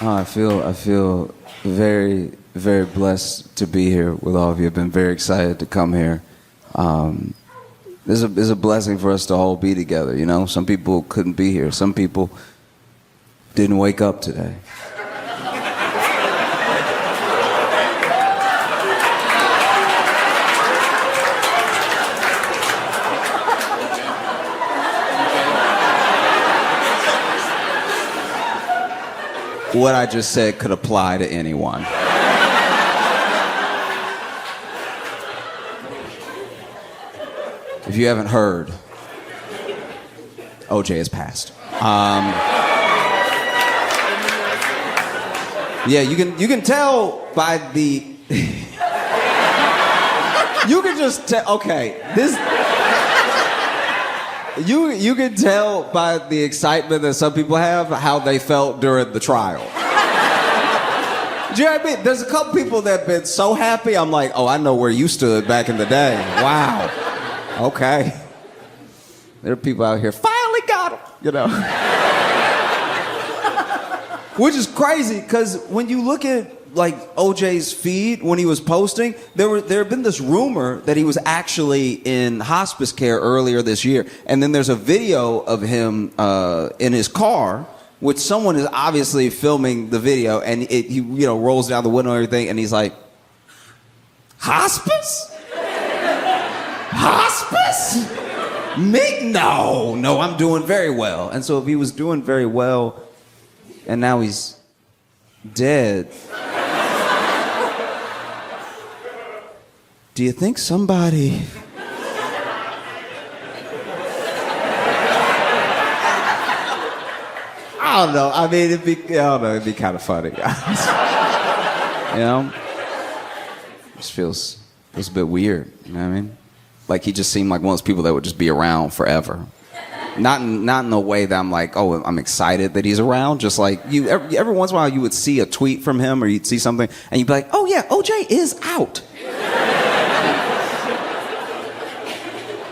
I feel very, very blessed to be here with all of you. I've been very excited to come here. This is a blessing for us to all be together, you know? Some people couldn't be here. Some people didn't wake up today. What I just said could apply to anyone. If you haven't heard, OJ has passed. Yeah, you can tell by the. You can just tell. Okay, this. You can tell by the excitement that some people have how they felt during the trial. Do you know what I mean? There's a couple people that have been so happy, I'm like, oh, I know where you stood back in the day. Wow. Okay. There are people out here, finally got him, you know. Which is crazy, because when you look at like OJ's feed when he was posting, there had been this rumor that he was actually in hospice care earlier this year, and then there's a video of him in his car, which someone is obviously filming the video, and he rolls down the window and everything, and he's like, hospice? Hospice? Me? No, I'm doing very well. And so if he was doing very well, and now he's dead. Do you think somebody... I don't know. I mean, it'd be kind of funny. You know? It just feels a bit weird, you know what I mean? Like he just seemed like one of those people that would just be around forever. Not in a way that I'm like, oh, I'm excited that he's around. Just like every once in a while you would see a tweet from him or you'd see something and you'd be like, oh yeah, OJ is out.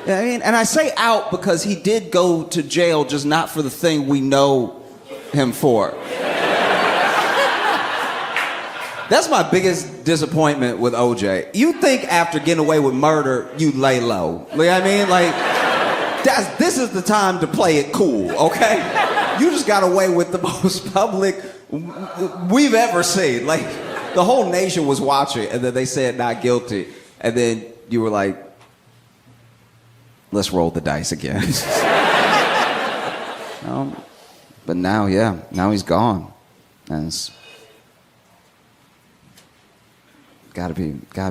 Yeah, I mean, and I say out because he did go to jail, just not for the thing we know him for. That's my biggest disappointment with OJ. You think after getting away with murder, you lay low. You know what I mean? Like, this is the time to play it cool, okay? You just got away with the most public we've ever seen. Like, the whole nation was watching, and then they said not guilty. And then you were like, let's roll the dice again. But now he's gone. And it's gotta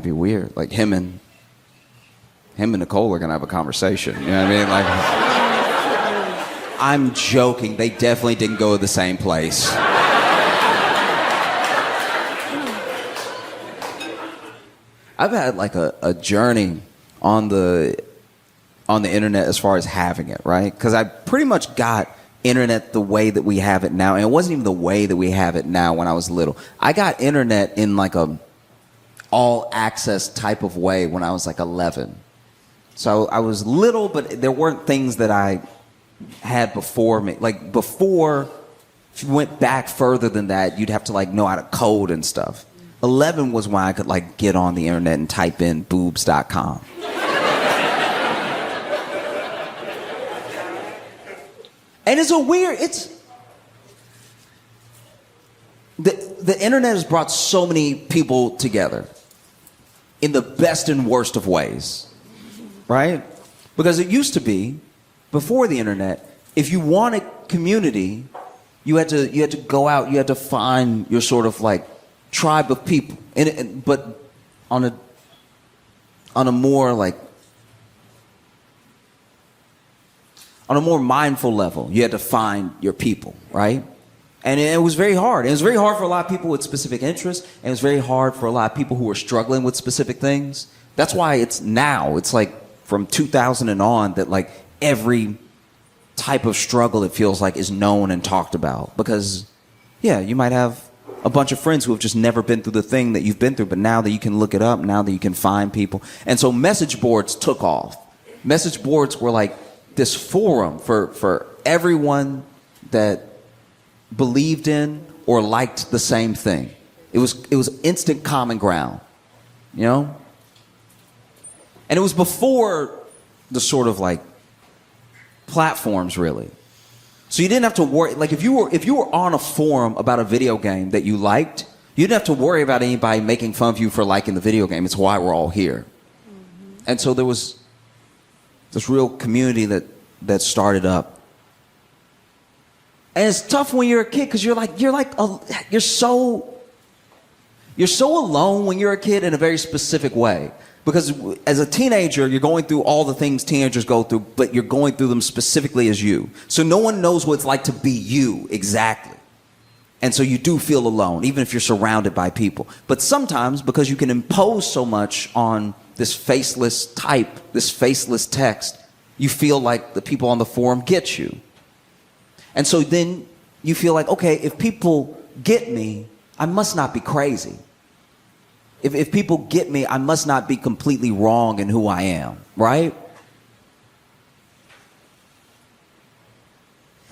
be weird. Like him and Nicole are gonna have a conversation. You know what I mean? Like, I'm joking. They definitely didn't go to the same place. I've had like a journey on the internet as far as having it, right? Because I pretty much got internet the way that we have it now, and it wasn't even the way that we have it now when I was little. I got internet in like a all access type of way when I was like 11. So I was little, but there weren't things that I had before me. Like before, if you went back further than that, you'd have to like know how to code and stuff. 11 was when I could like get on the internet and type in boobs.com. And it's the internet has brought so many people together in the best and worst of ways, right? Because it used to be, before the internet, if you wanted community, you had to go out, you had to find your sort of like tribe of people, but on a more mindful level, you had to find your people, right? And it was very hard. It was very hard for a lot of people with specific interests, and it was very hard for a lot of people who were struggling with specific things. That's why it's like from 2000 and on that like every type of struggle, it feels like, is known and talked about. Because, yeah, you might have a bunch of friends who have just never been through the thing that you've been through, but now that you can look it up, now that you can find people. And so message boards took off. message boards were like this forum for everyone that believed in or liked the same thing. It was instant common ground, you know? And it was before the sort of like platforms, really. So you didn't have to worry, like if you were on a forum about a video game that you liked, you didn't have to worry about anybody making fun of you for liking the video game. It's why we're all here. Mm-hmm. And so there was this real community that started up. And it's tough when you're a kid because you're so alone when you're a kid in a very specific way. Because as a teenager, you're going through all the things teenagers go through, but you're going through them specifically as you. So no one knows what it's like to be you exactly. And so you do feel alone, even if you're surrounded by people. But sometimes, because you can impose so much on this faceless type, this faceless text, you feel like the people on the forum get you. And so then you feel like, okay, if people get me, I must not be crazy. If people get me, I must not be completely wrong in who I am, right?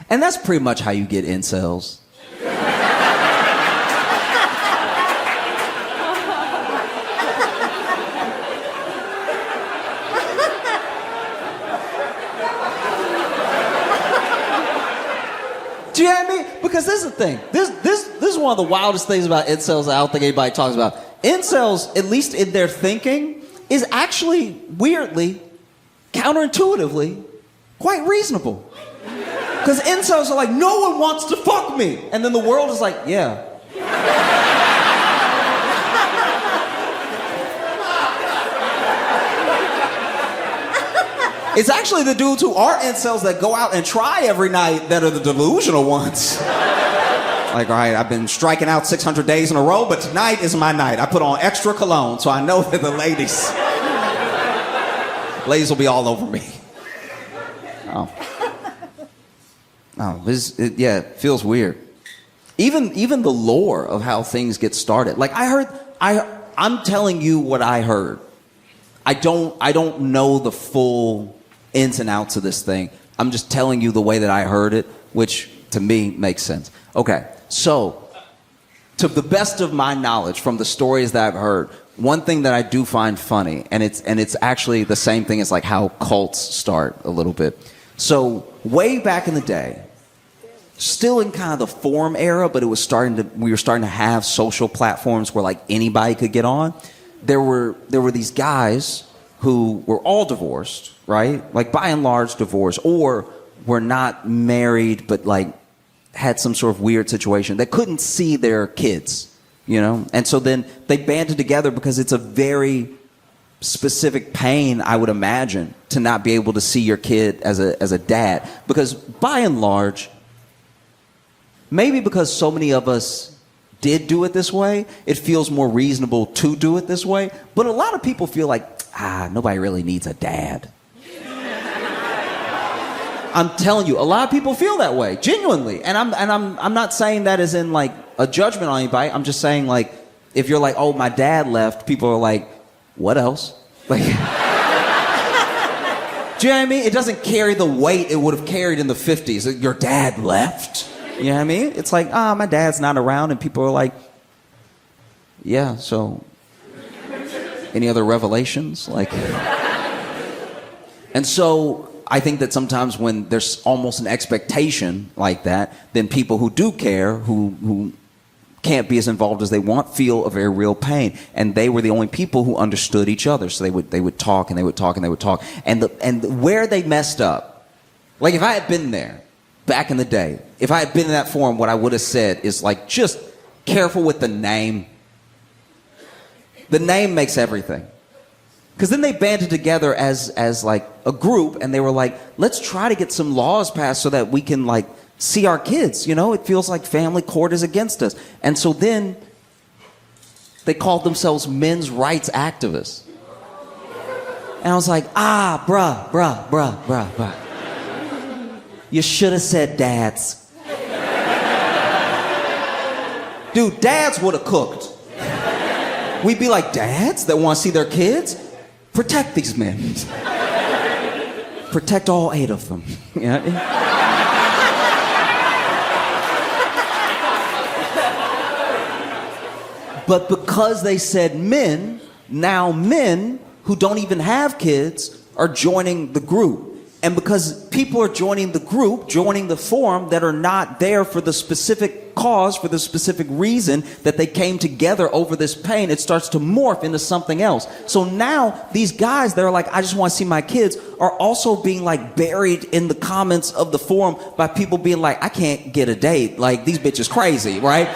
And that's pretty much how you get incels. Do you know what I mean? Because this is the thing. This is one of the wildest things about incels I don't think anybody talks about. Incels, at least in their thinking, is actually weirdly, counterintuitively, quite reasonable. Because incels are like, no one wants to fuck me. And then the world is like, yeah. It's actually the dudes who are incels that go out and try every night that are the delusional ones. Like, all right, I've been striking out 600 days in a row, but tonight is my night. I put on extra cologne, so I know that the ladies will be all over me. Oh, it feels weird. Even the lore of how things get started. Like I'm telling you what I heard. I don't know the full ins and outs of this thing. I'm just telling you the way that I heard it, which to me makes sense. Okay. So, to the best of my knowledge from the stories that I've heard, one thing that I do find funny, and it's actually the same thing as like how cults start a little bit. So, way back in the day, still in kind of the forum era, but we were starting to have social platforms where like anybody could get on. There were these guys who were all divorced, right? Like by and large divorced, or were not married, but like had some sort of weird situation. They couldn't see their kids, you know? And so then they banded together because it's a very specific pain, I would imagine, to not be able to see your kid as a dad. Because by and large, maybe because so many of us did do it this way, it feels more reasonable to do it this way. But a lot of people feel like, nobody really needs a dad. I'm telling you, a lot of people feel that way, genuinely. And I'm not saying that as in like a judgment on anybody. I'm just saying like, if you're like, oh, my dad left, people are like, what else? Like, do you know what I mean? It doesn't carry the weight it would have carried in the 50s. Your dad left? You know what I mean? It's like, my dad's not around, and people are like, yeah, so any other revelations? Like, and so I think that sometimes when there's almost an expectation like that, then people who do care, who can't be as involved as they want, feel a very real pain. And they were the only people who understood each other. So they would talk and they would talk and they would talk. And where they messed up, like if I had been there back in the day, if I had been in that forum, what I would have said is like, just careful with the name. The name makes everything. Because then they banded together as like a group, and they were like, let's try to get some laws passed so that we can like see our kids. You know, it feels like family court is against us. And so then they called themselves men's rights activists. And I was like, bruh. You should have said dads. Dude, dads would have cooked. We'd be like, dads that want to see their kids? Protect these men. protect all 8 of them. You know? But because they said men, now men who don't even have kids are joining the group. And because people are joining the group, joining the forum that are not there for the specific cause, for the specific reason that they came together over this pain, it starts to morph into something else. So now these guys that are like, I just want to see my kids, are also being like buried in the comments of the forum by people being like, I can't get a date. Like, these bitches crazy, right?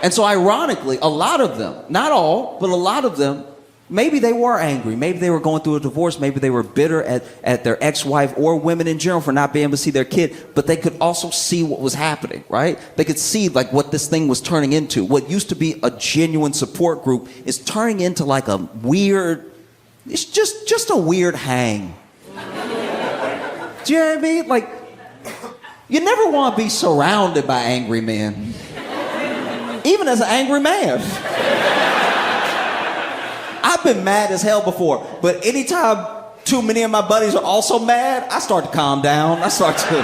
And so ironically, a lot of them, not all, but a lot of them, maybe they were angry. Maybe they were going through a divorce. Maybe they were bitter at their ex-wife or women in general for not being able to see their kid. But they could also see what was happening, right? They could see like what this thing was turning into. What used to be a genuine support group is turning into like a weird, it's just a weird hang. Do you know what I mean? Like, you never want to be surrounded by angry men. Even as an angry man. I've been mad as hell before, but anytime too many of my buddies are also mad, I start to calm down. I start to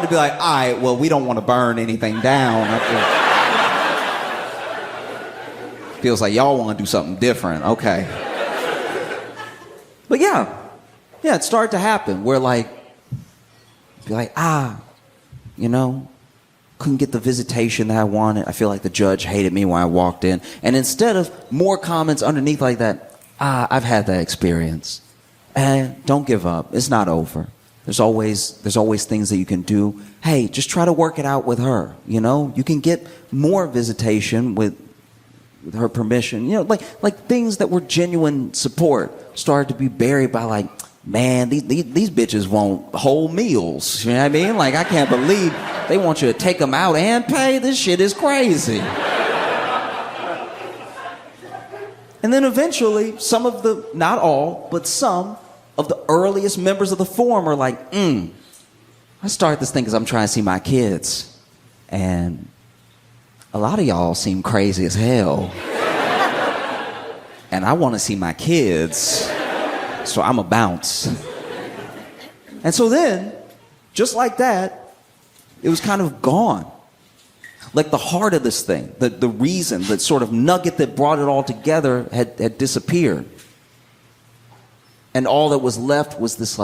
be like, all right, well, we don't want to burn anything down. Feels like y'all want to do something different. Okay. But yeah, it started to happen where like, be like, you know, couldn't get the visitation that I wanted. I feel like the judge hated me when I walked in. And instead of more comments underneath like that, I've had that experience. And don't give up. It's not over. There's always things that you can do. Hey, just try to work it out with her. You know, you can get more visitation with her permission. You know, like things that were genuine support started to be buried by like, man, these bitches want whole meals. You know what I mean? Like, I can't believe they want you to take them out and pay. This shit is crazy. And then eventually, some of the, not all, but some of the earliest members of the forum are like, I started this thing because I'm trying to see my kids. And a lot of y'all seem crazy as hell. And I want to see my kids. So I'm a bounce. And so then, just like that, it was kind of gone. Like the heart of this thing, the reason, the sort of nugget that brought it all together had disappeared. And all that was left was this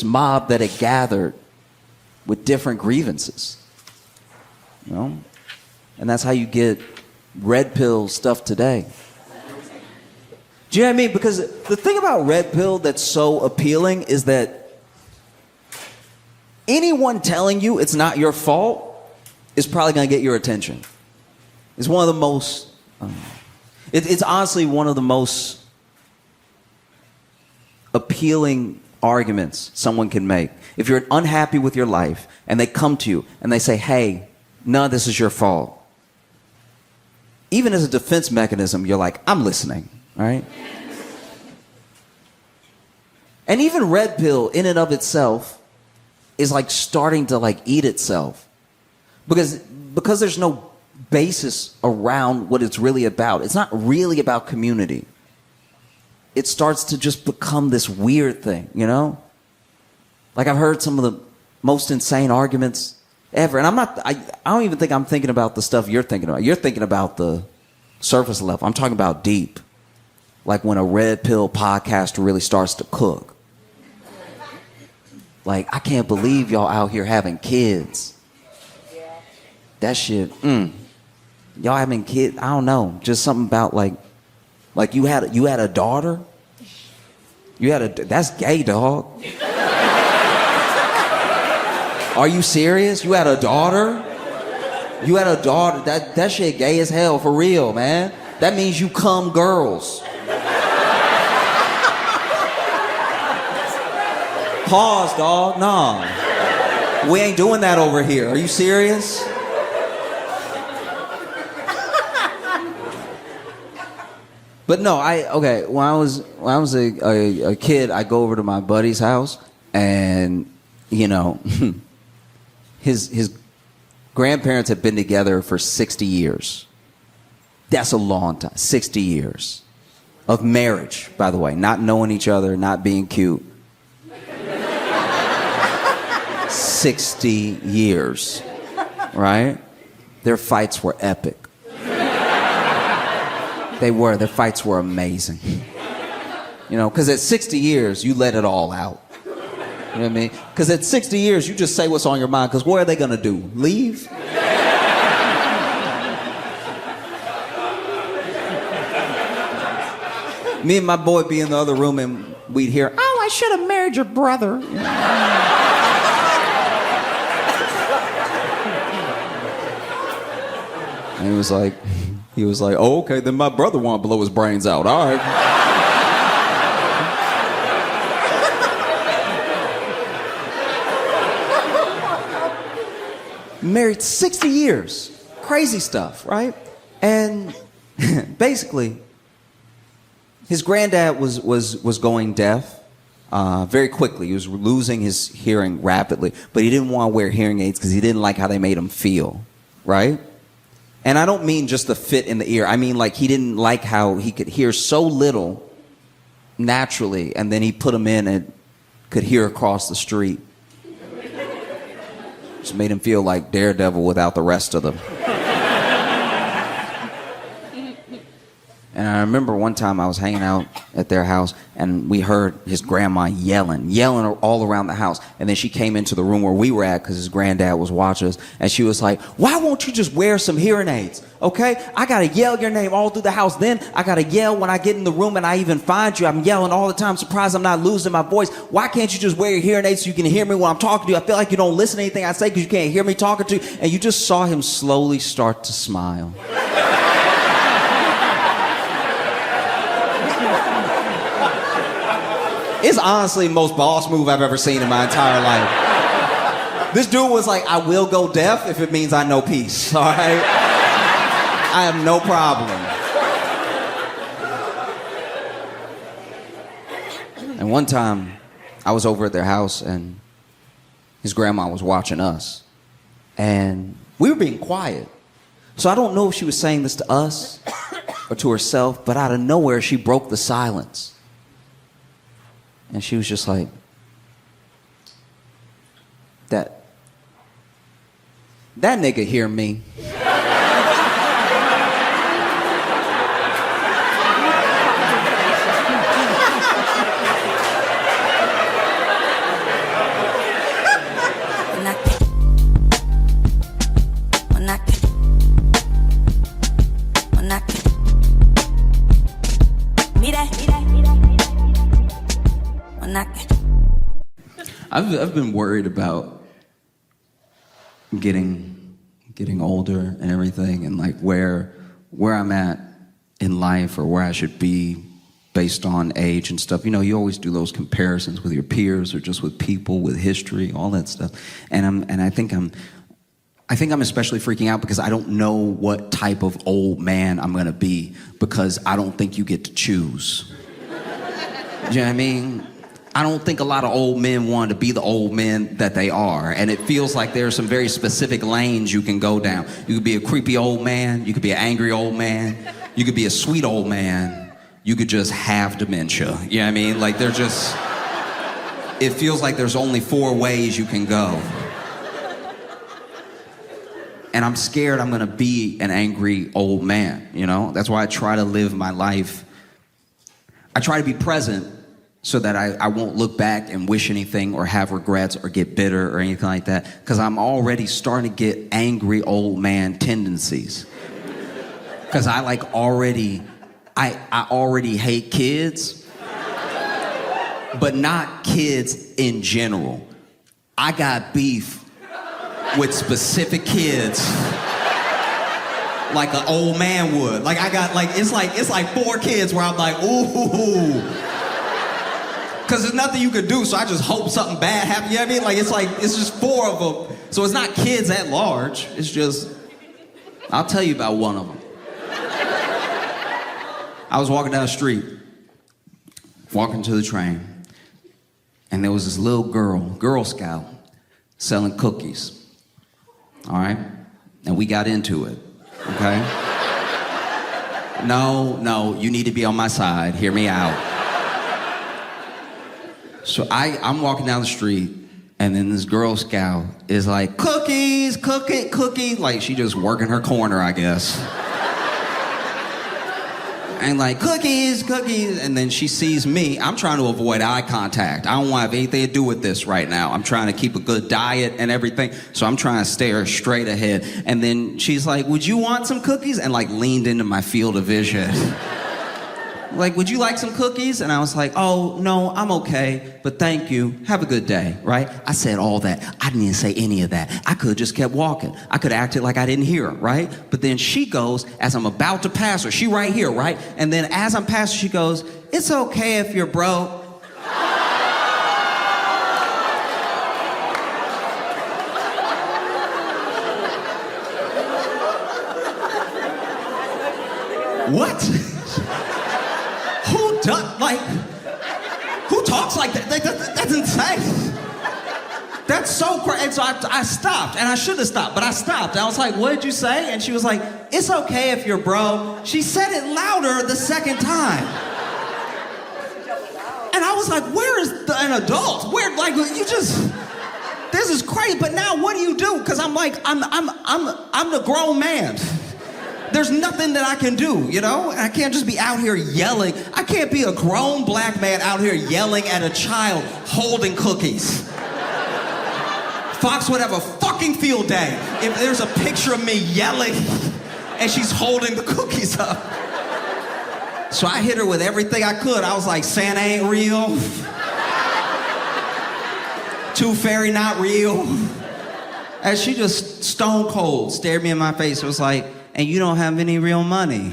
mob that had gathered with different grievances. You know? And that's how you get red pill stuff today. Do you know what I mean? Because the thing about red pill that's so appealing is that anyone telling you it's not your fault is probably going to get your attention. It's one of the most, it's honestly one of the most appealing arguments someone can make. If you're unhappy with your life and they come to you and they say, hey, none of this is your fault. Even as a defense mechanism, you're like, I'm listening. All right? And even red pill in and of itself is like starting to like eat itself. Because there's no basis around what it's really about. It's not really about community. It starts to just become this weird thing, you know? Like I've heard some of the most insane arguments ever. And I don't even think I'm thinking about the stuff you're thinking about. You're thinking about the surface level. I'm talking about deep. Like when a red pill podcaster really starts to cook. Like, I can't believe y'all out here having kids. That shit, y'all having kids, I don't know. Just something about like you had a daughter? That's gay, dog. Are you serious? You had a daughter? You had a daughter? That shit gay as hell, for real, man. That means you cum girls. Pause, dog. Nah. We ain't doing that over here. Are you serious? But no, when I was a kid, I go over to my buddy's house and, you know, his grandparents had been together for 60 years. That's a long time. 60 years of marriage, by the way. Not knowing each other, not being cute. 60 years, right? Their fights were epic. They were. Their fights were amazing. You know, because at 60 years, you let it all out. You know what I mean? Because at 60 years, you just say what's on your mind, because what are they going to do? Leave? Me and my boy be in the other room and we'd hear, oh, I should have married your brother. And he was like, oh, okay, then my brother wanted to blow his brains out. All right. Married 60 years. Crazy stuff, right? And basically, his granddad was going deaf very quickly. He was losing his hearing rapidly, but he didn't want to wear hearing aids because he didn't like how they made him feel, right? And I don't mean just the fit in the ear. I mean like he didn't like how he could hear so little naturally, and then he put him in and could hear across the street. Just made him feel like Daredevil without the rest of them. And I remember one time I was hanging out at their house and we heard his grandma yelling all around the house. And then she came into the room where we were at because his granddad was watching us. And she was like, why won't you just wear some hearing aids? Okay? I got to yell your name all through the house. Then I got to yell when I get in the room and I even find you. I'm yelling all the time. I'm surprised I'm not losing my voice. Why can't you just wear your hearing aids so you can hear me when I'm talking to you? I feel like you don't listen to anything I say because you can't hear me talking to you. And you just saw him slowly start to smile. It's honestly the most boss move I've ever seen in my entire life. This dude was like, I will go deaf if it means I know peace, all right? I have no problem. And one time, I was over at their house and his grandma was watching us. And we were being quiet. So I don't know if she was saying this to us or to herself, but out of nowhere, she broke the silence. And she was just like, that nigga hear me. I've been worried about getting older and everything, and like where I'm at in life or where I should be based on age and stuff. You know, you always do those comparisons with your peers or just with people, with history, all that stuff. And I think I'm especially freaking out because I don't know what type of old man I'm gonna be, because I don't think you get to choose. Do you know what I mean? I don't think a lot of old men want to be the old men that they are. And it feels like there are some very specific lanes you can go down. You could be a creepy old man. You could be an angry old man. You could be a sweet old man. You could just have dementia. You know what I mean? Like it feels like there's only 4 ways you can go. And I'm scared I'm going to be an angry old man, you know? That's why I try to live my life. I try to be present so that I won't look back and wish anything or have regrets or get bitter or anything like that, because I'm already starting to get angry old man tendencies. Because I already hate kids, but not kids in general. I got beef with specific kids like an old man would. Like I got it's like 4 kids where I'm like, ooh. Because there's nothing you could do, so I just hope something bad happens. You know what I mean? It's just 4 of them. So it's not kids at large. It's just, I'll tell you about one of them. I was walking down the street, walking to the train, and there was this little Girl Scout, selling cookies. All right? And we got into it, okay? No, you need to be on my side. Hear me out. So I'm walking down the street, and then this Girl Scout is like, cookies, cookie. Like, she just working her corner, I guess. And like, cookies. And then she sees me. I'm trying to avoid eye contact. I don't want to have anything to do with this right now. I'm trying to keep a good diet and everything. So I'm trying to stare straight ahead. And then she's like, would you want some cookies? And like leaned into my field of vision. Like, would you like some cookies? And I was like, oh, no, I'm okay, but thank you. Have a good day, right? I said all that. I didn't even say any of that. I could have just kept walking. I could have acted like I didn't hear her, right? But then she goes, as I'm about to pass her, she right here, right? And then as I'm passing, she goes, it's okay if you're broke. What? Who talks like that? That's insane. That's so crazy. And so I stopped, and I should have stopped, but I stopped. I was like, what did you say? And she was like, it's okay if you're broke. She said it louder the second time. And I was like, where is an adult? Where, like, you just, this is crazy. But now what do you do? Because I'm like, I'm the grown man. There's nothing that I can do, you know? I can't just be out here yelling. I can't be a grown black man out here yelling at a child holding cookies. Fox would have a fucking field day if there's a picture of me yelling and she's holding the cookies up. So I hit her with everything I could. I was like, Santa ain't real. Tooth Fairy not real. And she just stone cold stared me in my face. It was like, and you don't have any real money.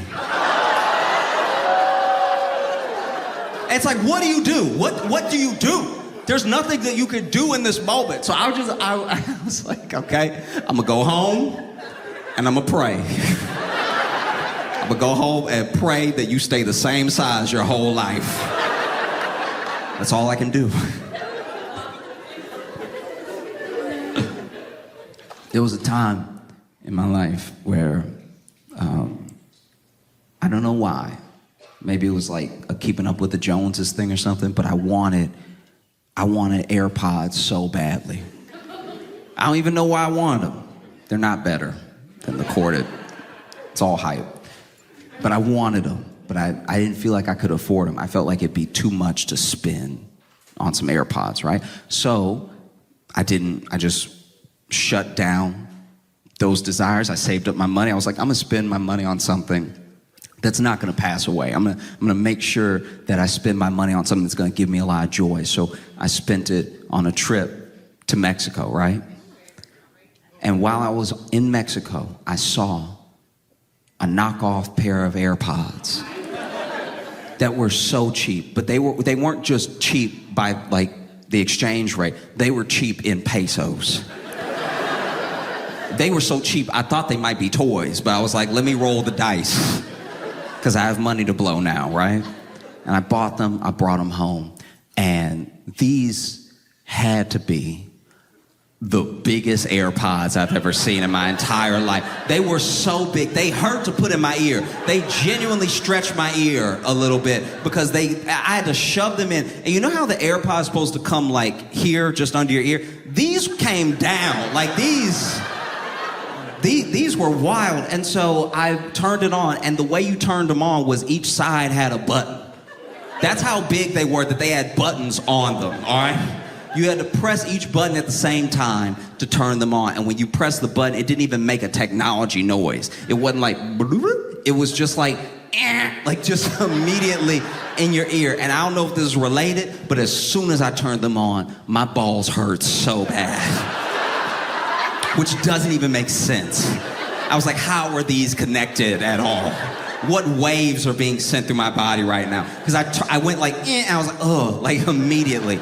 It's like, what do you do? What do you do? There's nothing that you could do in this moment. So I was like, okay, I'm gonna go home and I'm gonna pray. I'm gonna go home and pray that you stay the same size your whole life. That's all I can do. There was a time in my life where I don't know why. Maybe it was like a Keeping Up with the Joneses thing or something, but I wanted AirPods so badly. I don't even know why I wanted them. They're not better than the corded. It's all hype. But I wanted them, but I didn't feel like I could afford them. I felt like it'd be too much to spend on some AirPods, right? So I just shut down those desires. I saved up my money. I was like, I'm gonna spend my money on something that's not gonna pass away. I'm gonna make sure that I spend my money on something that's gonna give me a lot of joy. So I spent it on a trip to Mexico, right? And while I was in Mexico, I saw a knockoff pair of AirPods that were so cheap, but they weren't just cheap by like the exchange rate. They were cheap in pesos. They were so cheap, I thought they might be toys, but I was like, let me roll the dice, because I have money to blow now, right? And I bought them, I brought them home, and these had to be the biggest AirPods I've ever seen in my entire life. They were so big, they hurt to put in my ear. They genuinely stretched my ear a little bit because I had to shove them in. And you know how the AirPod's supposed to come like here, just under your ear? These came down, like these were wild. And so I turned it on, and the way you turned them on was each side had a button. That's how big they were, that they had buttons on them, all right? You had to press each button at the same time to turn them on. And when you press the button, it didn't even make a technology noise. It wasn't like, it was just like just immediately in your ear. And I don't know if this is related, but as soon as I turned them on, my balls hurt so bad. Which doesn't even make sense. I was like, how are these connected at all? What waves are being sent through my body right now? Because I went like, and I was like, oh, like immediately.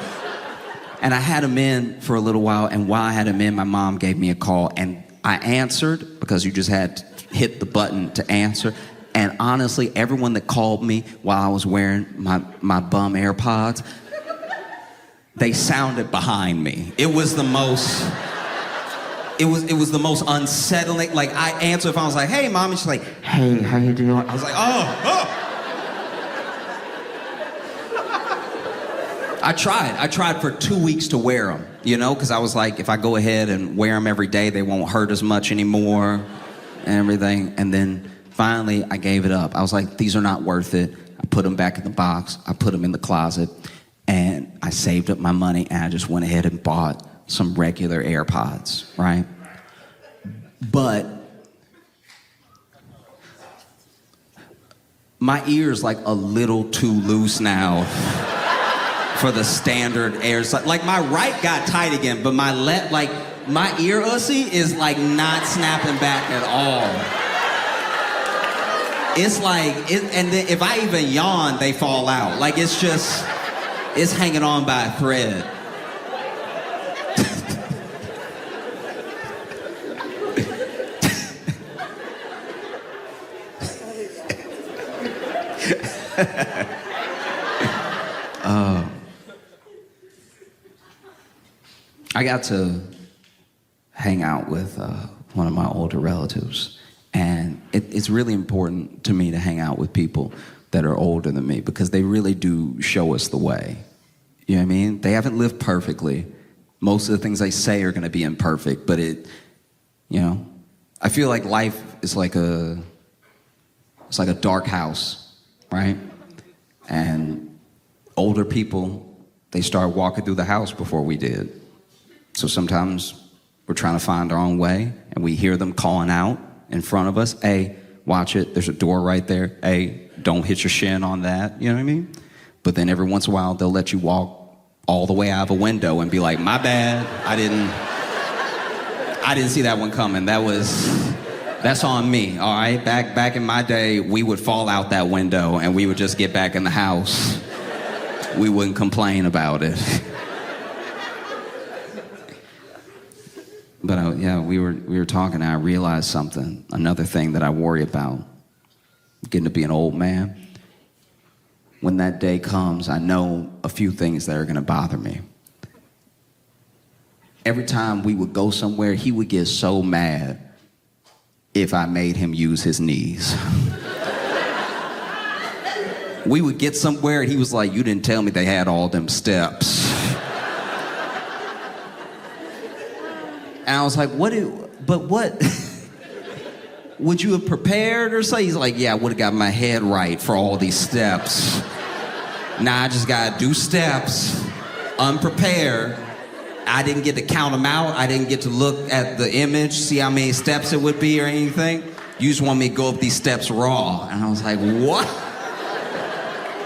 And I had him in for a little while, and while I had him in, my mom gave me a call, and I answered because you just had to hit the button to answer. And honestly, everyone that called me while I was wearing my bum AirPods, they sounded behind me. It was the most it was the most unsettling. Like, I answered if I was like, hey, mom, and she's like, hey, how you doing? I was like, oh. I tried for 2 weeks to wear them, you know, because I was like, if I go ahead and wear them every day, they won't hurt as much anymore and everything. And then finally, I gave it up. I was like, these are not worth it. I put them back in the box. I put them in the closet. And I saved up my money, and I just went ahead and bought some regular AirPods, right? But my ear's like a little too loose now for the standard Airs. Like, my right got tight again, but my left, like, my ear ussy is like not snapping back at all. It's like, and then if I even yawn, they fall out. Like, it's just, it's hanging on by a thread. I got to hang out with one of my older relatives, and it's really important to me to hang out with people that are older than me because they really do show us the way. You know what I mean? They haven't lived perfectly. Most of the things they say are going to be imperfect, but you know, I feel like life is like it's like a dark house, right? And older people, they start walking through the house before we did. So sometimes we're trying to find our own way, and we hear them calling out in front of us, hey, watch it, there's a door right there. Hey, don't hit your shin on that, you know what I mean? But then every once in a while, they'll let you walk all the way out of a window and be like, my bad, I didn't see that one coming. That's on me, all right? Back in my day, we would fall out that window and we would just get back in the house. We wouldn't complain about it. But yeah, we were talking, and I realized something, another thing that I worry about, getting to be an old man. When that day comes, I know a few things that are gonna bother me. Every time we would go somewhere, he would get so mad if I made him use his knees. We would get somewhere, and he was like, you didn't tell me they had all them steps. And I was like, what? Would you have prepared or something? He's like, yeah, I would have got my head right for all these steps. Now I just gotta do steps, unprepared. I didn't get to count them out. I didn't get to look at the image, see how many steps it would be or anything. You just want me to go up these steps raw. And I was like, what?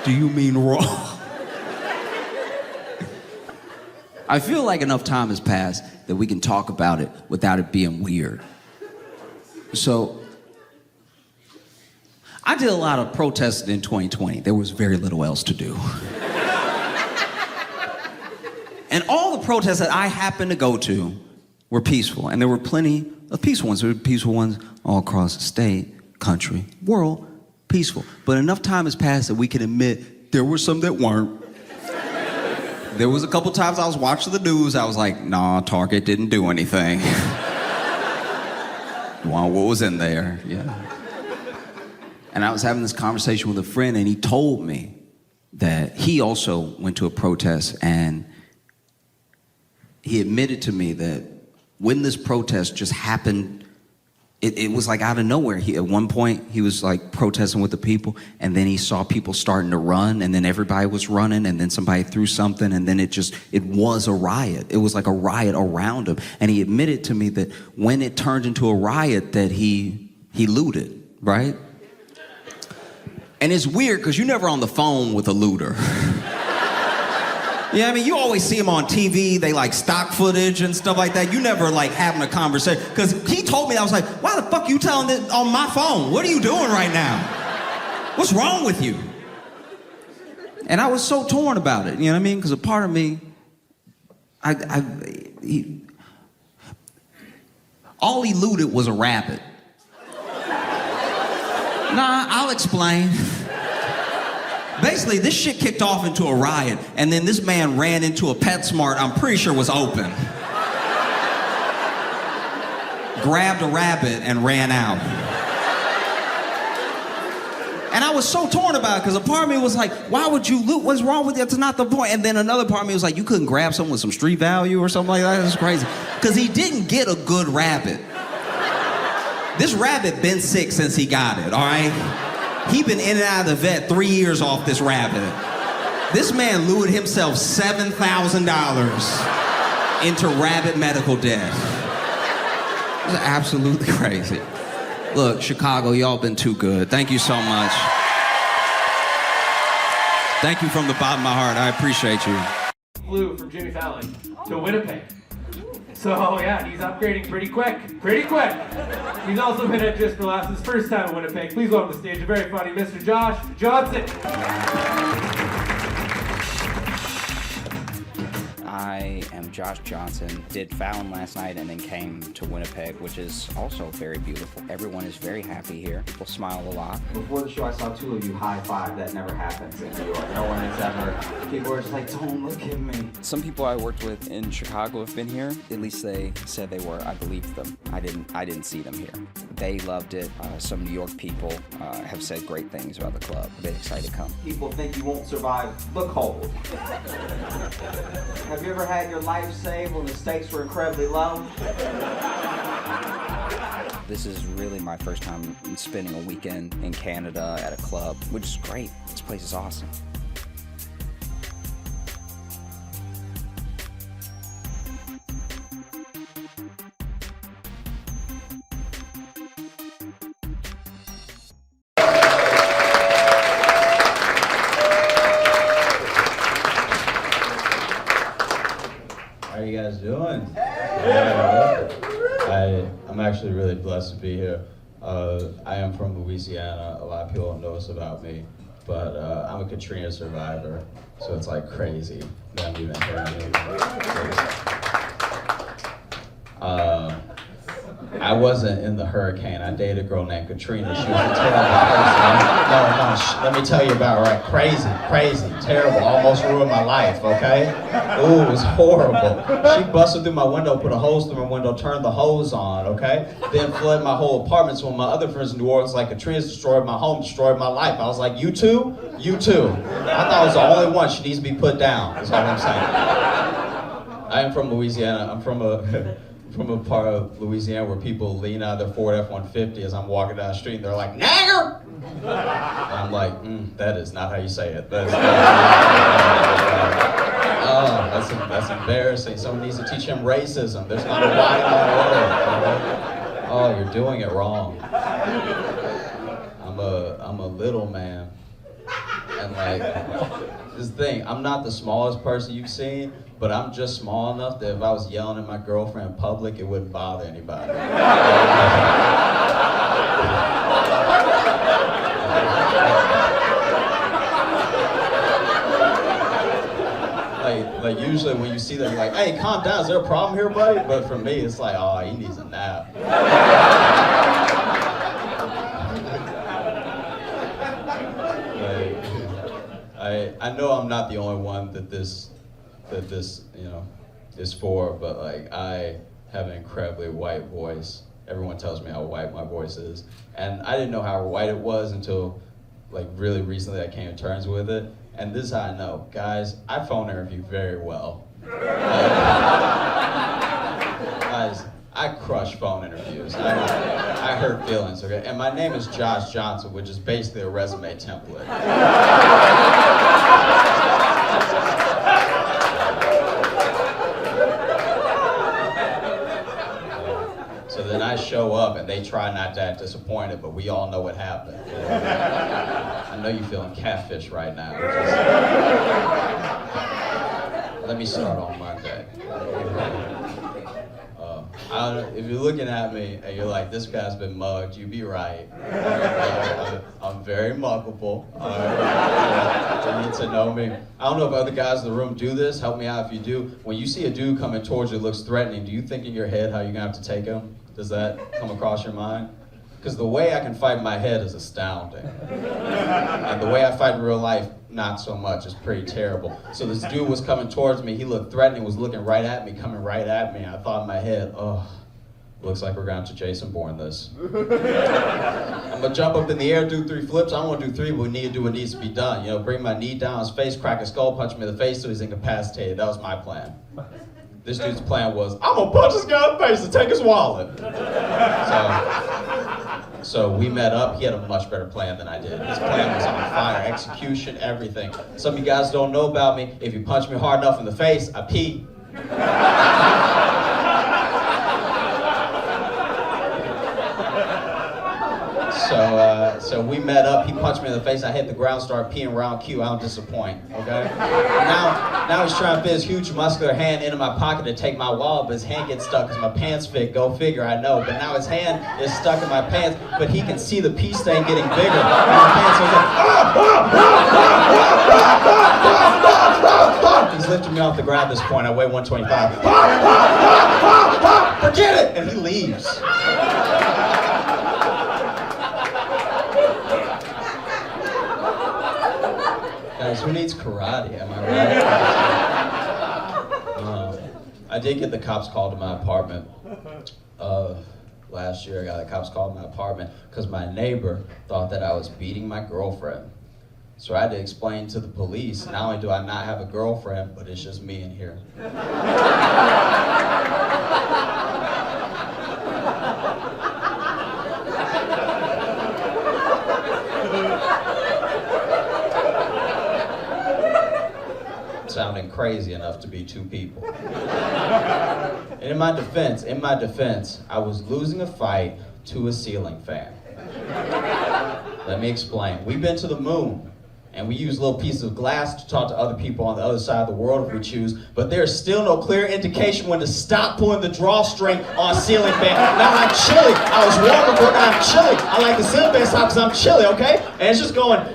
Do you mean raw? I feel like enough time has passed that we can talk about it without it being weird. So, I did a lot of protesting in 2020. There was very little else to do. And all the protests that I happened to go to were peaceful. And there were plenty of peaceful ones. There were peaceful ones all across the state, country, world, peaceful. But enough time has passed that we can admit there were some that weren't. There was a couple times I was watching the news, I was like, nah, Target didn't do anything. Wow, what was in there? Yeah. And I was having this conversation with a friend, and he told me that he also went to a protest, and he admitted to me that when this protest just happened, it was like out of nowhere. At one point, he was like protesting with the people, and then he saw people starting to run, and then everybody was running, and then somebody threw something, and then it was a riot. It was like a riot around him. And he admitted to me that when it turned into a riot, that he looted, right? And it's weird, because you're never on the phone with a looter. Yeah, I mean, you always see them on TV, they like stock footage and stuff like that. You never like having a conversation. Because he told me, I was like, why the fuck you telling this on my phone? What are you doing right now? What's wrong with you? And I was so torn about it, you know what I mean? Because a part of me, all he looted was a rabbit. Nah, I'll explain. Basically, this shit kicked off into a riot, and then this man ran into a PetSmart I'm pretty sure was open. grabbed a rabbit, and ran out. And I was so torn about it because a part of me was like, why would you loot? What's wrong with you? That's not the point. And then another part of me was like, you couldn't grab someone with some street value or something like that? That's crazy. Because he didn't get a good rabbit. This rabbit been sick since he got it, all right? He been in and out of the vet 3 years off this rabbit. This man lured himself $7,000 into rabbit medical debt. It's absolutely crazy. Look, Chicago, y'all been too good. Thank you so much. Thank you from the bottom of my heart. I appreciate you. Flew from Jimmy Fallon to Winnipeg. So yeah, he's upgrading pretty quick. He's also been at Just for Laughs his first time in Winnipeg. Please welcome to the stage a very funny Mr. Josh Johnson. I am Josh Johnson, did Fallon last night and then came to Winnipeg, which is also very beautiful. Everyone is very happy here. People smile a lot. Before the show, I saw two of you high five. That never happens in New York. No one has ever. People are just like, don't look at me. Some people I worked with in Chicago have been here. At least they said they were. I believed them. I didn't see them here. They loved it. Some New York people have said great things about the club. They're excited to come. People think you won't survive the cold. Have you ever had your life saved when the stakes were incredibly low? This is really my first time spending a weekend in Canada at a club, which is great. This place is awesome. How are you guys doing? I'm actually really blessed to be here. I am from Louisiana. A lot of people don't know this about me, but I'm a Katrina survivor, so it's like crazy that I'm even hearing it. I wasn't in the hurricane. I dated a girl named Katrina. She was a terrible person. Let me tell you about her. Right? Crazy, terrible. Almost ruined my life, okay? Ooh, it was horrible. She busted through my window, put a hose through my window, turned the hose on, okay? Then flooded my whole apartment. So when my other friends in New Orleans, like, Katrina's destroyed my home, destroyed my life. I was like, you too? You too. I thought I was the only one. She needs to be put down, is all I'm saying. I am from Louisiana. I'm from a part of Louisiana where people lean out of their Ford F-150 as I'm walking down the street and they're like, nagger! And I'm like, that is not how you say it. That's embarrassing. Someone needs to teach him racism. There's not a Y in that word. Oh, you're doing it wrong. I'm a little man. And like, this is the thing, I'm not the smallest person you've seen, but I'm just small enough that if I was yelling at my girlfriend in public, it wouldn't bother anybody. like usually when you see them, you're like, hey, calm down, is there a problem here, buddy? But for me, it's like, oh, he needs a nap. I know I'm not the only one that this is for, but like I have an incredibly white voice. Everyone tells me how white my voice is, and I didn't know how white it was until like really recently I came to terms with it. And this is how I know, guys. I phone interview very well. Guys, I crush phone interviews. I hurt feelings, okay? And my name is Josh Johnson, which is basically a resume template. So then I show up and they try not to act disappointed, but we all know what happened. I know you're feeling catfish right now. Let me start on Monday. If you're looking at me and you're like, this guy's been mugged, you'd be right. I'm very muggable. You need to know me. I don't know if other guys in the room do this. Help me out if you do. When you see a dude coming towards you that looks threatening, do you think in your head how you're going to have to take him? Does that come across your mind? Because the way I can fight in my head is astounding. And the way I fight in real life, not so much. It's pretty terrible. So this dude was coming towards me. He looked threatening, was looking right at me, coming right at me. And I thought in my head, oh, Looks like we're going to Jason Bourne this. I'm gonna jump up in the air, do 3 flips. I don't want to do 3, but we need to do what needs to be done. You know, bring my knee down his face, crack his skull, punch him in the face so he's incapacitated. That was my plan. This dude's plan was, I'm gonna punch this guy in the face and take his wallet. So we met up. He had a much better plan than I did. His plan was on fire, execution, everything. Some of you guys don't know about me. If you punch me hard enough in the face, I pee. So we met up, he punched me in the face, I hit the ground, started peeing round Q, I don't disappoint, okay? Now he's trying to fit his huge muscular hand into my pocket to take my wallet, but his hand gets stuck because my pants fit, go figure, I know. But now his hand is stuck in my pants, but he can see the pee stain getting bigger. And my pants are like, he's lifting me off the ground at this point, I weigh 125. Forget it! And he leaves. Guys, who needs karate? Am I right? I did get the cops called to my apartment. Last year I got the cops called to my apartment because my neighbor thought that I was beating my girlfriend. So I had to explain to the police, not only do I not have a girlfriend, but it's just me in here. Sounding crazy enough to be 2 people. And in my defense, I was losing a fight to a ceiling fan. Let me explain. We've been to the moon, and we use little pieces of glass to talk to other people on the other side of the world if we choose, but there's still no clear indication when to stop pulling the drawstring on a ceiling fan. Now I'm chilly. I was warm before, now I'm chilly. I like the ceiling fan stop because I'm chilly, okay? And it's just going...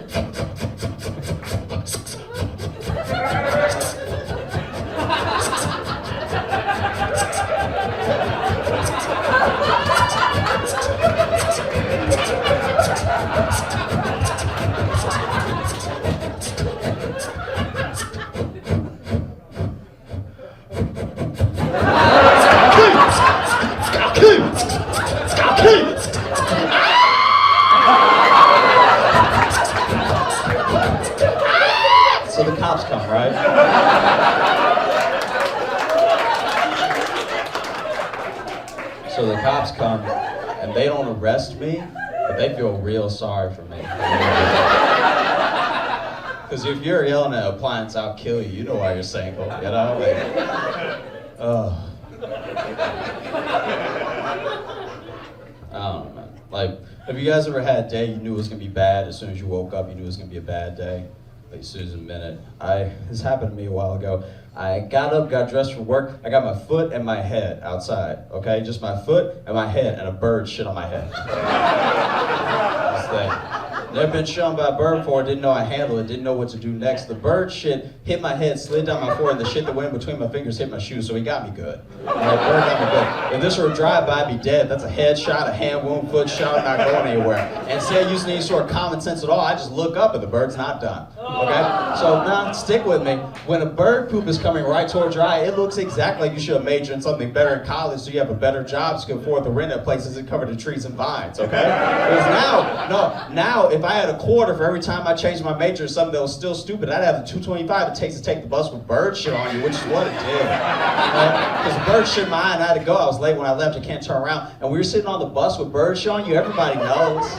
So the cops come, right? So the cops come, and they don't arrest me, but they feel real sorry for me. Because if you're yelling at an appliance, I'll kill you, you know why you're single, you know? Like, I don't know, man. Like, have you guys ever had a day you knew it was gonna be bad, as soon as you woke up you knew it was gonna be a bad day? Like, as soon as a minute. This happened to me a while ago. I got up, got dressed for work, I got my foot and my head outside, okay? Just my foot and my head, and a bird shit on my head. This thing. Never been shown by a bird before, didn't know I handled it, didn't know what to do next. The bird shit hit my head, slid down my forehead, the shit that went in between my fingers hit my shoes, so he got me good. Right, bird got me good. If this were a drive-by, I'd be dead. That's a head shot, a hand wound, foot shot, not going anywhere. And instead of using any sort of common sense at all, I just look up and the bird's not done. Okay? So now, stick with me. When a bird poop is coming right towards your eye, it looks exactly like you should have majored in something better in college so you have a better job so you can afford the rent at places that covered in trees and vines, okay? Because now, if I had a quarter for every time I changed my major to something that was still stupid, I'd have the $2.25 it takes to take the bus with bird shit on you, which is what it did. Because bird shit in my eye and I had to go. I was late when I left, I can't turn around. And we were sitting on the bus with bird shit on you, everybody knows.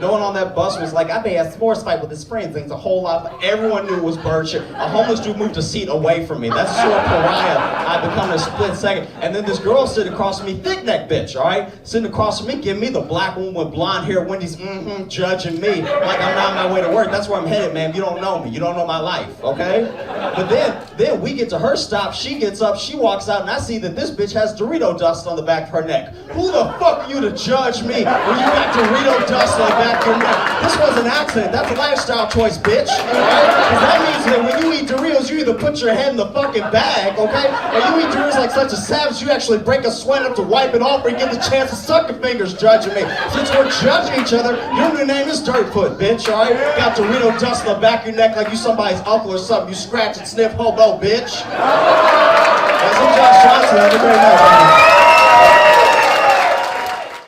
No one on that bus was like, I may have a sports fight with his friends. Things a whole lot. Everyone knew it was bird shit. A homeless dude moved a seat away from me. That's the sort of pariah I become in a split second. And then this girl sitting across from me, thick neck bitch, all right? Sitting across from me, giving me the black woman with blonde hair, Wendy's, judging me like I'm not on my way to work. That's where I'm headed, man. You don't know me. You don't know my life, okay? But then we get to her stop. She gets up. She walks out, and I see that this bitch has Dorito dust on the back of her neck. Who the fuck are you to judge me when you got Dorito dust on the back? This was an accident. That's a lifestyle choice, bitch. Right? Because that means that when you eat Doritos, you either put your head in the fucking bag, okay? Or you eat Doritos like such a savage, you actually break a sweat up to wipe it off or you get the chance to suck your fingers judging me. Since we're judging each other, your new name is Dirtfoot, bitch, all right? Got Dorito dust on the back of your neck like you somebody's uncle or something. You scratch and sniff hobo, bitch. That's some Josh Johnson. Have a great night.